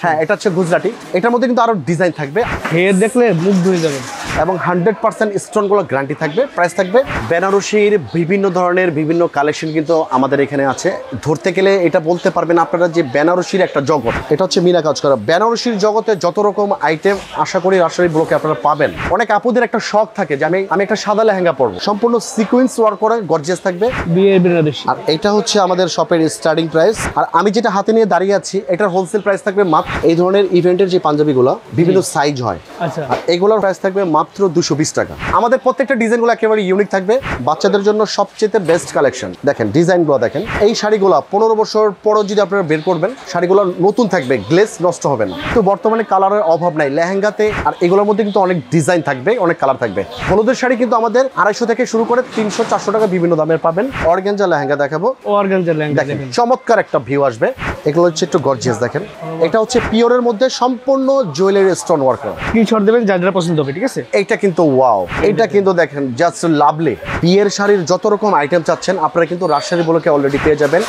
হ্যাঁ, এটা হচ্ছে গুজরাটি। এটার মধ্যে কিন্তু আরো ডিজাইন থাকবে, হেয়ার দেখলে মুগ্ধ হয়ে যাবেন। এবং 100% স্টোনগুলো গ্যারান্টি থাকবে। প্রাইস থাকবে বেনারসির বিভিন্ন ধরনের বিভিন্ন কালেকশন কিন্তু আমাদের এখানে আছে। ধরতে গেলে এটা বলতে পারবেন আপনারা যে বেনারসির একটা জগৎ। এটা হচ্ছে মিনা কাজ করা। বেনারসির জগতে যত রকম আইটেম আশা করি রাজশাহী ব্লকে আপনারা পাবেন। অনেক আপুদের একটা শখ থাকে যে আমি একটা সাদা লেহেঙ্গা পরবো, সম্পূর্ণ সিকোয়েন্স ওয়ার্ক করে গর্জিয়াস থাকবে, বিয়ে বেনারসি। আর এটা হচ্ছে আমাদের শপের স্টার্টিং প্রাইস। আর আমি যেটা হাতে নিয়ে দাঁড়িয়ে আছি এটার হোলসেল প্রাইস থাকবে মাত্র, এই ধরনের ইভেন্টের যে পাঞ্জাবিগুলো বিভিন্ন সাইজ হয়, আচ্ছা, আর এগুলোর প্রাইস থাকবে মাত্র 220 টাকা। আমাদের প্রত্যেকটা ডিজাইনগুলো একেবারে ইউনিক থাকবে। বাচ্চাদের জন্য সবচেয়ে বেস্ট কালেকশন। দেখেন ডিজাইনগুলো দেখেন। এই শাড়িগুলো 15 বছর পরও যদি আপনারা বের করবেন, শাড়িগুলো নতুন থাকবে, গ্লেজ নষ্ট হবে না। তো বর্তমানে কালারের অভাব নাই লেহেঙ্গাতে, আর এগুলোর মধ্যে কিন্তু অনেক ডিজাইন থাকবে, অনেক কালার থাকবে। হলুদের শাড়ি কিন্তু আমাদের 250 থেকে শুরু করে 300-400 টাকা বিভিন্ন দামের পাবেন। অর্গানজা লেহেঙ্গা দেখাবো। অর্গানজা লেহেঙ্গা দেখেন, চমৎকার একটা ভিউ আসবে। এগুলো হচ্ছে একটু গর্জিয়াস দেখেন। এটা হচ্ছে পিওরের মধ্যে সম্পূর্ণ জুয়েলারি স্টোন ওয়ার্ক করা। স্ক্রিনশট দেবেন যা যা পছন্দ হবে, ঠিক আছে? এইটা কিন্তু ওয়াও, এটা কিন্তু দেখেন জাস্ট লাভলি। বিয়ের শাড়ির যত রকম আইটেম চাচ্ছেন আপনারা কিন্তু রাজশাহী ব্লকে অলরেডি পেয়ে যাবেন।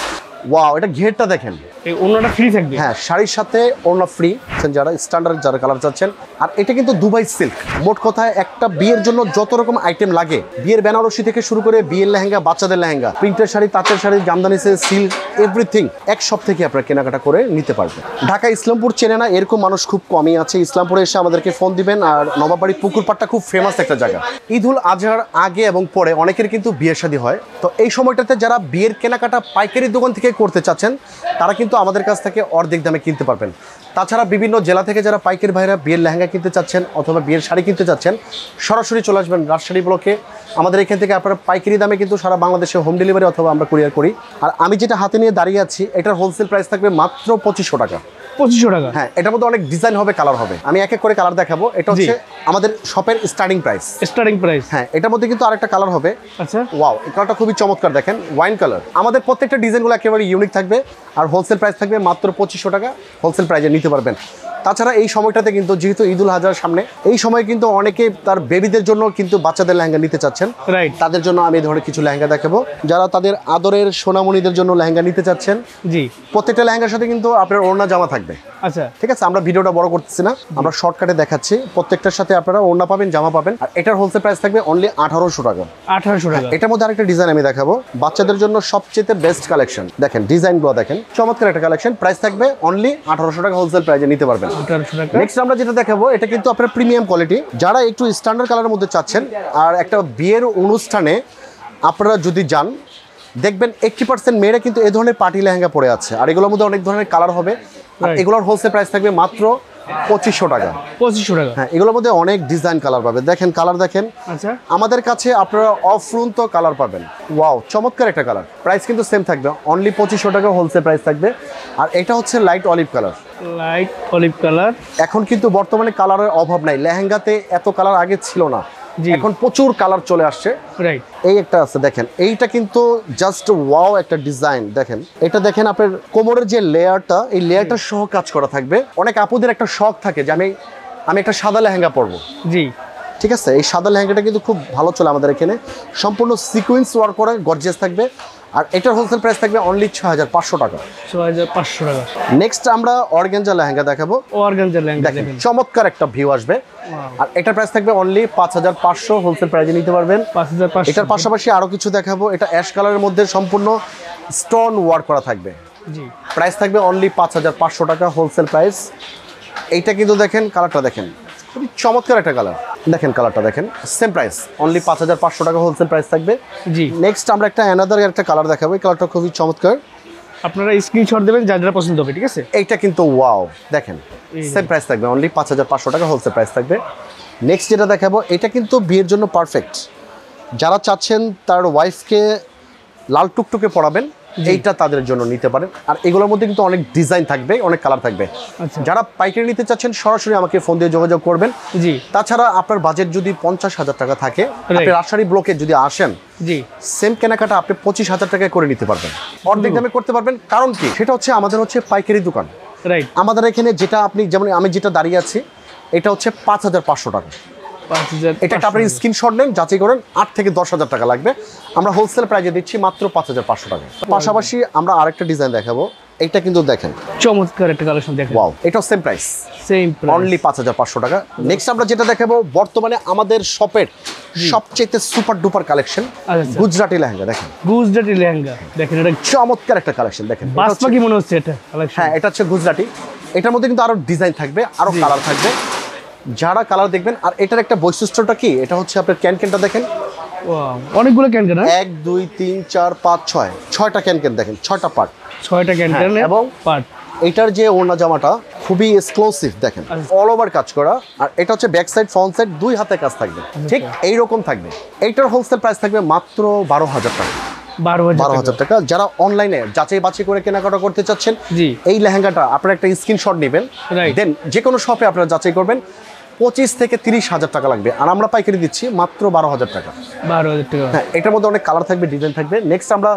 ওয়াও, এটা ঘেরটা দেখেন। এই ওড়নাটা ফ্রি থাকবে। হ্যাঁ, শাড়ির সাথে ওড়না ফ্রি, যারা স্ট্যান্ডার্ড যারা কালার চাচ্ছেন। আর এটা কিন্তু দুবাই সিল্ক। মোট কথায় একটা বিয়ের জন্য যত রকম আইটেম লাগে, বিয়ের বেনারসি থেকে শুরু করে বিয়ের লেহেঙ্গা, বাচ্চাদের লেহেঙ্গা, প্রিন্টের শাড়ি, তাঁতের শাড়ি, জামদানি সিল্ক, এভরিথিং এক শপ থেকে আপনারা কেনাকাটা করে নিতে পারবেন। ঢাকা ইসলামপুর চেনে না এরকম মানুষ খুব কমই আছে। ইসলামপুরে এসে আমাদেরকে ফোন দিবেন। আর নবাববাড়ি পুকুরপাড়টা খুব ফেমাস একটা জায়গা। ঈদুল আজহার আগে এবং পরে অনেকের কিন্তু বিয়ে শাদী হয়। তো এই সময়টাতে যারা বিয়ের কেনাকাটা পাইকারি দোকান থেকে করতে চাচ্ছেন তারা কিন্তু আমাদের কাছ থেকে অর্ধেক দামে কিনতে পারবেন। তাছাড়া বিভিন্ন জেলা থেকে যারা পাইকারি ভাইরা বিয়ের লেহেঙ্গা কিনতে চাচ্ছেন অথবা বিয়ের শাড়ি কিনতে চাচ্ছেন, সরাসরি চলে আসবেন রাজশাহী ব্লকে। আমাদের এখান থেকে আপনারা পাইকারি দামে কিন্তু সারা বাংলাদেশে হোম ডেলিভারি অথবা আমরা কুরিয়ার করি। আর আমি যেটা হাতে নিয়ে দাঁড়িয়ে আছি এটার হোলসেল প্রাইস থাকবে মাত্র 2500 টাকা। 2500 টাকা? হ্যাঁ, এটার মধ্যে অনেক ডিজাইন হবে, কালার হবে। আমি এক এক করে কালার দেখাবো। এটা হচ্ছে আমাদের শপের স্টার্টিং প্রাইস। Starting price? হ্যাঁ, এটার মধ্যে কিন্তু আরেকটা কালার হবে। আচ্ছা, ওয়াও, এই কালারটা খুবই চমৎকার দেখেন, ওয়াইন কালার। আমাদের প্রত্যেকটা ডিজাইনগুলো একেবারে ইউনিক থাকবে। আর হোলসেল প্রাইস থাকবে মাত্র 2500 টাকা। হোলসেল প্রাইসে নিতে পারবেন। তাছাড়া এই সময়টাতে কিন্তু যেহেতু ঈদুল আজহার সামনে, এই সময় কিন্তু অনেকে তার বেবিদের জন্য কিন্তু বাচ্চাদের লেহেঙ্গা নিতে চাচ্ছেন। রাইট, তাদের জন্য আমি ধরে কিছু লেহেঙ্গা দেখাবো। যারা তাদের আদরের সোনামণিদের জন্য লেহেঙ্গা নিতে চাচ্ছেন, জি, প্রত্যেকটা লেহেঙ্গার সাথে কিন্তু আপনার ওড়না জামা থাকবে। আচ্ছা, ঠিক আছে, আমরা ভিডিওটা বড় করতেছি না, আমরা শর্টকাটে দেখাচ্ছি। প্রত্যেকটার সাথে আপনারা ওড়না পাবেন, জামা পাবেন। আর এটার হোলসেল প্রাইস থাকবে অনলি 1800 টাকা। 1800 টাকা। এটার মধ্যে আরেকটা ডিজাইন আমি দেখাবো, বাচ্চাদের জন্য সবচেয়ে বেস্ট কালেকশন। দেখেন ডিজাইনগুলো দেখেন, চমৎকার একটা কালেকশন। প্রাইস থাকবে অনলি 1800 টাকা। হোলসেল প্রাইসে নিতে পারবেন 1800 টাকা। নেক্সট আমরা যেটা দেখাবো এটা কিন্তু আপনার প্রিমিয়াম কোয়ালিটি। যারা একটু স্ট্যান্ডার্ড কালারের মধ্যে চাচ্ছেন, আর একটা বিয়ের অনুষ্ঠানে আপনারা যদি যান দেখবেন 80% মেয়েরা কিন্তু এই ধরনের পার্টি লেহেঙ্গা পরে আছে। আর এগুলোর মধ্যে অনেক ধরনের কালার হবে। আর এগুলোর হোলসেল প্রাইস থাকবে মাত্র 2500 টাকা। 2500 টাকা? হ্যাঁ, এগুলোর মধ্যে অনেক ডিজাইন কালার পাবেন। দেখেন কালার দেখেন। আচ্ছা, আমাদের কাছে আপনারা অফ্রন্ত কালার পাবেন। ওয়াও, চমৎকার একটা কালার। প্রাইস কিন্তু সেম থাকবে, অনলি 2500 টাকা হোলসেল প্রাইস থাকবে। আর এটা হচ্ছে light olive colour. Light olive colour. এখন কিন্তু বর্তমানে কালারের অভাব নাই। লেহেঙ্গাতে এত কালার আগে ছিল না, এখন প্রচুর কালার চলে আসছে। রাইট, এই একটা আছে দেখেন, এইটা কিন্তু জাস্ট ওয়াও একটা ডিজাইন। দেখেন এটা দেখেন, আপনার কোমরের যে লেয়ারটা, এই লেয়ারটা সহ কাজ করা থাকবে। অনেক আপুদের একটা শখ থাকে যে আমি একটা সাদা লেহেঙ্গা পরবো। জি, ঠিক আছে, এই সাদা লেহেঙ্গাটা কিন্তু খুব ভালো চলে আমাদের এখানে। সম্পূর্ণ সিকোয়েন্স ওয়ার্ক করা গর্জিয়াস থাকবে। আর এটার হোলসেল প্রাইস থাকবে অনলি 6500 টাকা। 6500 টাকা। নেক্সট আমরা অর্গানজা লেহেঙ্গা দেখাবো। অর্গানজা লেহেঙ্গা দেখেন, চমৎকার একটা ভিউ আসবে। আর এটার প্রাইস থাকবে অনলি 5500। হোলসেল প্রাইসে নিতে পারবেন 5500। এটার পাশাপাশি আরো কিছু দেখাবো। এটা অ্যাশ কালারের মধ্যে সম্পূর্ণ স্টোন ওয়ার্ক করা থাকবে। জি, প্রাইস থাকবে অনলি 5500 টাকা হোলসেল প্রাইস। এইটা কিন্তু দেখেন, কালারটা দেখেন, খুবই চমৎকার একটা কালার। দেখেন কালারটা দেখেন, সেম প্রাইস অনলি 5500 টাকা হোলসেল প্রাইস থাকবে। জি, নেক্সট আমরা অ্যানাদার একটা কালার দেখাবো। এই কালারটা খুবই চমৎকার। আপনারা স্ক্রিনশট দেবেন যা যা পছন্দ হবে, ঠিক আছে? এইটা কিন্তু ওয়াও, দেখেন সেম প্রাইস থাকবে অনলি 5500 টাকা হোলসেল প্রাইস থাকবে। নেক্সট যেটা দেখাবো এটা কিন্তু বিয়ের জন্য পারফেক্ট। যারা চাচ্ছেন তার ওয়াইফকে লাল টুকটুকে পরাবেন, এইটা তাদের জন্য নিতে পারেন। আর এগুলোর মধ্যে কিন্তু অনেক ডিজাইন থাকবে, অনেক কালার থাকবে। যারা পাইকারি নিতে চাচ্ছেন সরাসরি আমাকে ফোন দিয়ে যোগাযোগ করবেন। জি, তাছাড়া আপনার বাজেট যদি 50,000 টাকা থাকে, আপনি রাজশাহী ব্লকে যদি আসেন, জি, সেম কেনাকাটা আপনি 25,000 টাকায় করে নিতে পারবেন, অর্ধেক দামে করতে পারবেন। কারণ কি, সেটা হচ্ছে আমাদের হচ্ছে পাইকারি দোকান। রাইট, আমাদের এখানে যেটা আপনি যেমন আমি যেটা দাঁড়িয়ে আছি এটা হচ্ছে 5500 টাকা। 5000। এটা একটা আপনি স্ক্রিনশট নেন, যাচাই করেন, 8 থেকে 10,000 টাকা লাগবে। আমরা হোলসেল প্রাইজে দিচ্ছি মাত্র 5500 টাকা। পাশাপাশি আমরা আরেকটা ডিজাইন দেখাবো। এটা কিন্তু দেখেন চমৎকার একটা কালেকশন দেখেন। ওয়াও, এটাও সেম প্রাইস, সেম অনলি 5500 টাকা। নেক্সট আমরা যেটা দেখাবো বর্তমানে আমাদের শপের সবচেয়ে সুপার ডুপার কালেকশন, আচ্ছা। গুজরাটি লেহেঙ্গা। দেখেন গুজরাটি লেহেঙ্গা দেখেন, এটা চমৎকার একটা কালেকশন। দেখেন এটা বাসপা হচ্ছে- কি মনে হচ্ছে এটা কালেকশন? হ্যাঁ, এটা হচ্ছে গুজরাটি। এটার মধ্যে কিন্তু আরো ডিজাইন থাকবে, আরো কালার থাকবে, যারা কালার দেখবেন। আর এটার একটা বৈশিষ্ট্যটা কি, এটা হচ্ছে আপনার ক্যানটা দেখেন, ওয়াও, অনেকগুলো ক্যান না? 1 2 3 4 5 6 ছয়টা ক্যান দেখেন, 6টা পার্ট। 6টা ক্যান এবং পার্ট। এটার যে ওড়না জামাটা খুবই এক্সক্লুসিভ, দেখেন আচ্ছা। অল ওভার কাজ করা। আর এটা হচ্ছে ব্যাক সাইড ফ্রন্ট সাইড দুই হাতে কাজ থাকবে, ঠিক এইরকম থাকবে। এইটার হোলসেল প্রাইস থাকবে মাত্র 12000 টাকা। 12000 টাকা। যারা অনলাইনে যাচাই বাছাই করে কেনাকাটা করতে চাচ্ছেন, জি। এই লেহেঙ্গাটা আপনারা একটা স্ক্রিনশট নেবেন, Right. দেন যে কোনো শপে আপনারা যাচাই করবেন, 25 থেকে 30,000 টাকা লাগবে। আর আমরা পাইকারি দিচ্ছি মাত্র 12000 টাকা। 12000 টাকা। হ্যাঁ, এটার মধ্যে অনেক কালার থাকবে, ডিজাইন থাকবে। নেক্সট আমরা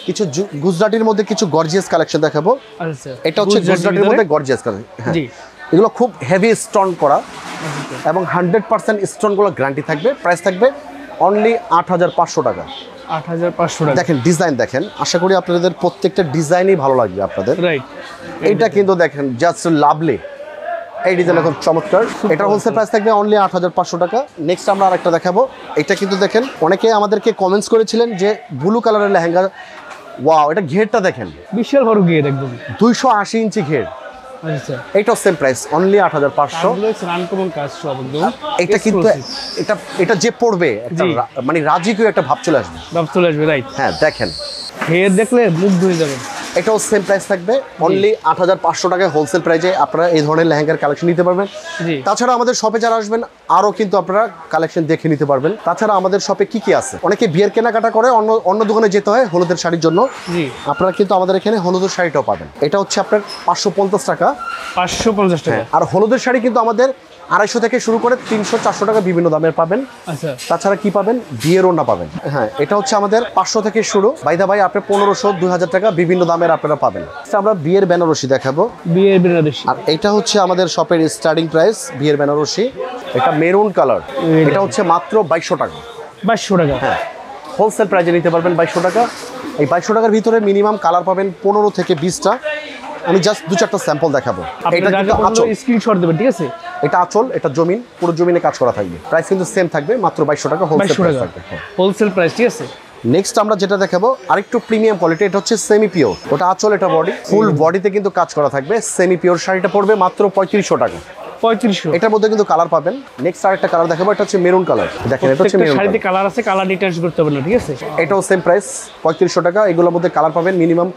কিছু গুজরাটির মধ্যে কিছু গর্জিয়াস কালেকশন দেখাবো। আচ্ছা, এটা হচ্ছে গুজরাটির মধ্যে গর্জিয়াস কালেকশন। হ্যাঁ, জি। এগুলো খুব হেভি স্টোন করা এবং 100% স্টোনগুলো গ্যারান্টি থাকবে। প্রাইস থাকবে অনলি 8500 টাকা। 8500 টাকা। দেখেন ডিজাইন দেখেন, আশা করি আপনাদের প্রত্যেকটা ডিজাইনই ভালো লাগবে আপনাদের। রাইট। এইটা কিন্তু দেখেন জাস্ট লাভলি, এই ডিজাইন এখন চমৎকার। এটার হোলসেল প্রাইস থাকবে অনলি 8500 টাকা। নেক্সট আমরা আরেকটা দেখাবো। এটা কিন্তু দেখেন, অনেকে আমাদেরকে কমেন্টস করেছিলেন যে ব্লু কালারের লেহেঙ্গা। ওয়াও, এটা ঘেরটা দেখেন, বিশাল বড় গিয়ে একদম। 280 ইঞ্চি ঘের। আচ্ছা, এইটাও সেম প্রাইস অনলি 8500। এগুলো রানকমন কাজ সব একদম। এটা কিন্তু এটা যে পড়বে একটা জি। মানে রাজকীয় একটা ভাব চলে আসবে। ভাব চলে আসবে, রাইট। হ্যাঁ, দেখেন হেয়ার দেখলে মুগ্ধ হয়ে যাবেন। এটাও সেম প্রাইস থাকবে অনলি 8500 টাকায় হোলসেল প্রাইসে আপনারা এই ধরনের লেহেঙ্গার কালেকশন নিতে পারবেন। জি। তাছাড়া আমাদের শপে যারা আসবেন আরও কিন্তু আপনারা কালেকশন দেখে নিতে পারবেন। তাছাড়া আমাদের শপে কি কি আছে, অনেকে বিয়ের কেনাকাটা করে অন্য দোকানে যেতে হয় হলুদের শাড়ির জন্য, জি। আপনারা কিন্তু আমাদের এখানে হলুদের শাড়িটাও পাবেন। এটা হচ্ছে আপনার 550 টাকা। 550 টাকা। আর হলুদের শাড়ি কিন্তু আমাদের 250 থেকে শুরু করে 300-400 টাকা বিভিন্ন দামের পাবেন। আচ্ছা, তাছাড়া কি পাবেন, বিয়ের ওড়না পাবেন। হ্যাঁ, এটা হচ্ছে আমাদের 500 থেকে শুরু, বাইদা ভাই আপনি 1500 2000 টাকা বিভিন্ন দামের আপনারা পাবেন। আমরা বিয়ের বেনারসি দেখাবো। বিয়ের বেনারসি। আর এটা হচ্ছে আমাদের শপের স্টার্টিং প্রাইস বিয়ের বেনারসি। এটা মেরুন কালার, এটা হচ্ছে মাত্র 2200 টাকা। 2200 টাকা। হ্যাঁ, হোলসেল প্রাইসে নিতে পারবেন 2200 টাকা। এই 2200 টাকার ভিতরে মিনিমাম কালার পাবেন 15 থেকে 20টা। আমি জাস্ট 2-4টা স্যাম্পল দেখাবো। এটা কিন্তু আঁচল, স্ক্রিনশট দেবেন, ঠিক আছে? এটা আঁচল, এটা জমিন, পুরো জমিনে কাজ করা থাকবে। প্রাইস কিন্তু সেম থাকবে, মাত্র 2200 টাকা হোলসেল 2200 প্রাইস টাকা থাকবে। হ্যাঁ। হোলসেল প্রাইস, ঠিক আছে? নেক্সট আমরা যেটা দেখাবো আরেকটু প্রিমিয়াম কোয়ালিটি, এটা হচ্ছে সেমি পিওর। ওটা আঁচল, এটা বডি, ফুল বডিতে কিন্তু কাজ করা থাকবে। সেমি পিওর শাড়িটা পড়বে মাত্র 3500 টাকা। 3500। এটার মধ্যে কিন্তু কালার পাবেন। নেক্সট আরেকটা কালার দেখাবো, এটা হচ্ছে মেরুন কালার। দেখেন এটা হচ্ছে মেরুন শাড়িতে কালার। কালার আছে, কালার ডিটেইলস করতে হবে না, ঠিক আছে? এটাও সেম প্রাইস 3500 টাকা। এগুলোর মধ্যে কালার পাবেন মিনিমাম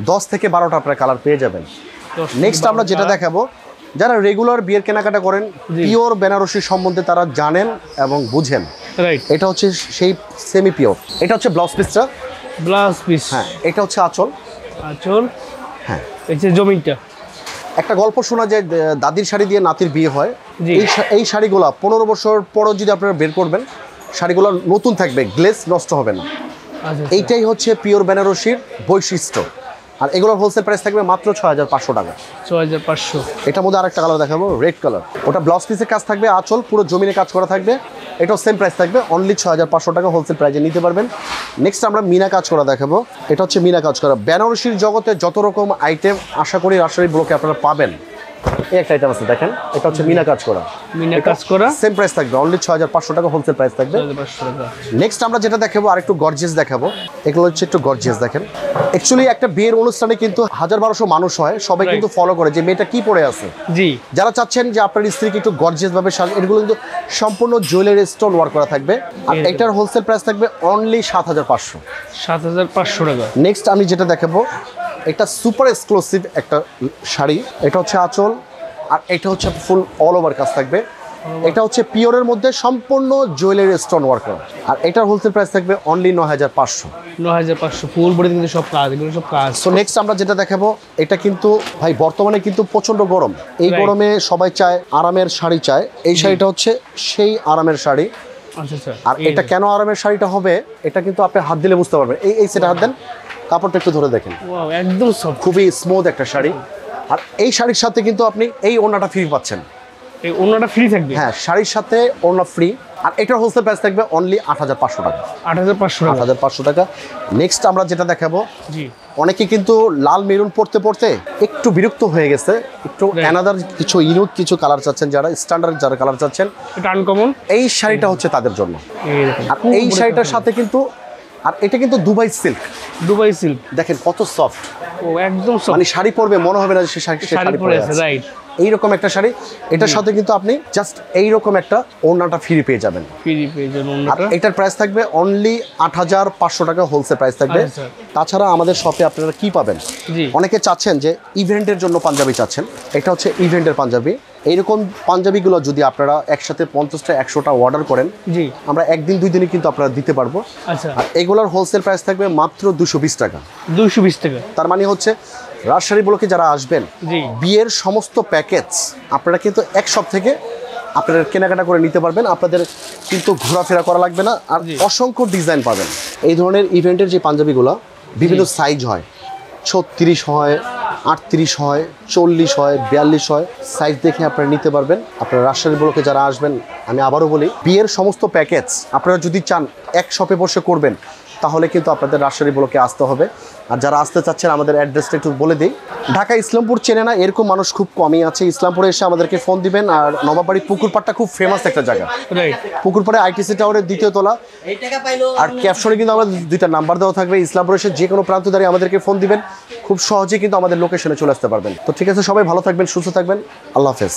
10 থেকে 12টা আপনারা কালার পেয়ে যাবেন। নেক্সট আমরা যেটা দেখাবো, যারা রেগুলার বিয়ের কেনাকাটা করেন, পিওর বেনারসি সম্বন্ধে তারা জানেন এবং বুঝেন। রাইট। এটা হচ্ছে সেই সেমি পিওর। এটা হচ্ছে ব্লাউজ পিসটা। Blouse piece. হ্যাঁ, এটা হচ্ছে আঁচল। আঁচল। হ্যাঁ, এই যে জমিনটা। একটা গল্প শোনা যায় দাদির শাড়ি দিয়ে নাতির বিয়ে হয়। জি। এই শাড়িগুলো 15 বছর পরও যদি আপনারা বের করবেন, শাড়িগুলো নতুন থাকবে, গ্লেজ নষ্ট হবে না। আচ্ছা, এইটাই হচ্ছে পিওর বেনারসির বৈশিষ্ট্য। আর এগুলোর হোলসেল প্রাইস থাকবে মাত্র 6500 টাকা। 6500। এটার মধ্যে আরেকটা কালার দেখাবো, রেড কালার। ওটা ব্লাউজ পিসের কাজ থাকবে, আঁচল পুরো জমিনে কাজ করা থাকবে। এটাও সেম প্রাইস থাকবে অনলি 6500 টাকা হোলসেল প্রাইসে নিতে পারবেন। নেক্সট আমরা মিনা কাজ করা দেখাবো। এটা হচ্ছে মিনা কাজ করা। বেনারসির জগতে যত রকম আইটেম আশা করি রাজশাহী ব্লকে আপনারা পাবেন, এই একটা আইটেম আছে দেখেন, এটা হচ্ছে মিনা কাজ করা। মিনা কাজ করা সেম প্রাইস থাকবে অনলি 6500 টাকা হোলসেল প্রাইস থাকবে। 6500 টাকা। নেক্সট আমরা যেটা দেখাবো আরেকটু গর্জিয়াস দেখাবো। এগুলো হচ্ছে একটু গর্জিয়াস দেখেন। অ্যাকচুয়ালি একটা বিয়ের অনুষ্ঠানে কিন্তু 1000-1200 মানুষ হয়, সবাই Right. কিন্তু ফলো করে যে মেয়েটা কি পরে আছে। জি। যারা চাচ্ছেন যে আপনার স্ত্রীকে একটু গর্জিয়াস ভাবে এগুলো কিন্তু সম্পূর্ণ জুয়েলারি স্টোন ওয়ার্ক করা থাকবে। আর এটার হোলসেল প্রাইস থাকবে অনলি 7500। 7500 টাকা। নেক্সট আমি যেটা দেখাবো, এটা সুপার এক্সক্লুসিভ একটা শাড়ি। এটা হচ্ছে আঁচল, আর এটা হচ্ছে ফুল অল ওভার কাজ থাকবে। এটা হচ্ছে পিওরের মধ্যে সম্পূর্ণ জুয়েলারি স্টোন ওয়ার্ক করা। আর এটার হোলসেল প্রাইস থাকবে অনলি 9500। 9500 ফুল বডি কিন্তু সব কাজ, এগুলো সব কাজ। সো নেক্সট আমরা যেটা দেখাবো, এটা কিন্তু ভাই বর্তমানে কিন্তু প্রচন্ড গরম। এই Right. গরমে সবাই চায় আরামের শাড়ি চায়। এই শাড়িটা হচ্ছে সেই আরামের শাড়ি। আচ্ছা আচ্ছা। আর এটা কেন আরামের শাড়িটা হবে, এটা কিন্তু আপনি হাত দিলে বুঝতে পারবেন। এই সেটা হাত দেন, কাপড়টা একটু ধরে দেখেন, ওয়াও, একদম সফট। খুবই স্মুথ একটা শাড়ি। আর এই শাড়ির সাথে কিন্তু আপনি এই ওড়নাটা ফ্রি পাচ্ছেন। এই ওড়নাটা ফ্রি থাকবে? হ্যাঁ, শাড়ির সাথে ওড়না ফ্রি। আর এটার হোলসেল প্রাইস থাকবে অনলি 8500 টাকা। 8500 টাকা। 8500 টাকা। নেক্সট আমরা যেটা দেখাবো, জি। অনেকে কিন্তু লাল মেরুন পড়তে পড়তে একটু বিরক্ত হয়ে গেছে, একটু অ্যানাদার কিছু ইউনিক কিছু কালার চাচ্ছেন, যারা স্ট্যান্ডার্ড যারা কালার চাচ্ছেন, এটা আনকমন। এই শাড়িটা হচ্ছে তাদের জন্য। আর খুব এই বড় শাড়িটার কাজ। সাথে কিন্তু, আর এটা কিন্তু দুবাই সিল্ক, দুবাই সিল্ক। দেখেন কত সফট, ও একদম সব মানে শাড়ি পরবে মনে হবে না যে সে শাড়ি পরে আছে। রাইট। এইরকম একটা শাড়ি, এটার সাথে কিন্তু আপনি জাস্ট এইরকম একটা ওড়নাটা ফ্রি পেয়ে যাবেন। ফ্রি পেজের আর অন্যটা। এটার প্রাইস থাকবে অনলি ৮৫০০ টাকা হোলসেল প্রাইস থাকবে। আচ্ছা। তাছাড়া আমাদের শপে আপনারা কি পাবেন, জি। অনেকে চাচ্ছেন যে ইভেন্টের জন্য পাঞ্জাবি চাচ্ছেন, এটা হচ্ছে ইভেন্টের পাঞ্জাবি। এইরকম পাঞ্জাবিগুলো যদি আপনারা একসাথে ৫০টা ১০০টা অর্ডার করেন, জি। আমরা একদিন দুই দিনে কিন্তু আপনারা দিতে পারবো। আচ্ছা। আর এগুলোর হোলসেল প্রাইস থাকবে মাত্র ২২০ টাকা। 220 টাকা। তার মানে হচ্ছে রাজশাহী ব্লকে যারা আসবেন, জি। বিয়ের সমস্ত প্যাকেজ আপনারা কিন্তু এক শপ থেকে আপনারা কেনাকাটা করে নিতে পারবেন। আপনাদের কিন্তু ঘোরাফেরা করা লাগবে না। আর জি। অসংখ্য ডিজাইন পাবেন। এই ধরনের ইভেন্টের যে পাঞ্জাবিগুলো বিভিন্ন সাইজ হয়, ৩৬ হয়, ৩৮ হয়, ৪০ হয়, ৪২ হয়, সাইজ দেখে আপনারা নিতে পারবেন। আপনারা রাজশাহী ব্লকে যারা আসবেন, আমি আবারও বলি, বিয়ের সমস্ত প্যাকেজ আপনারা যদি চান এক শপে বসে করবেন, তাহলে কিন্তু আপনাদের রাজশাহী ব্লকে আসতে হবে। আর যারা আসতে চাচ্ছেন আমাদের অ্যাড্রেসটা একটু বলে দিই। ঢাকা ইসলামপুর চেনে না এরকম মানুষ খুব কমই আছে। ইসলামপুরে এসে আমাদেরকে ফোন দিবেন। আর নবাবাড়ি পুকুরপাড়টা খুব ফেমাস একটা জায়গা। রাইট। পুকুরপাড়ে আইটিসি টাওয়ারের ২য় তলা। আর ক্যাপশনে কিন্তু আমাদের 2টা নাম্বার দেওয়া থাকবে। ইসলামপুরে এসে যে কোনো প্রান্ত দাঁড়িয়ে আমাদেরকে ফোন দিবেন, খুব সহজেই কিন্তু আমাদের লোকেশনে চলে আসতে পারবেন। তো ঠিক আছে, সবাই ভালো থাকবেন, সুস্থ থাকবেন, আল্লাহ হাফেজ।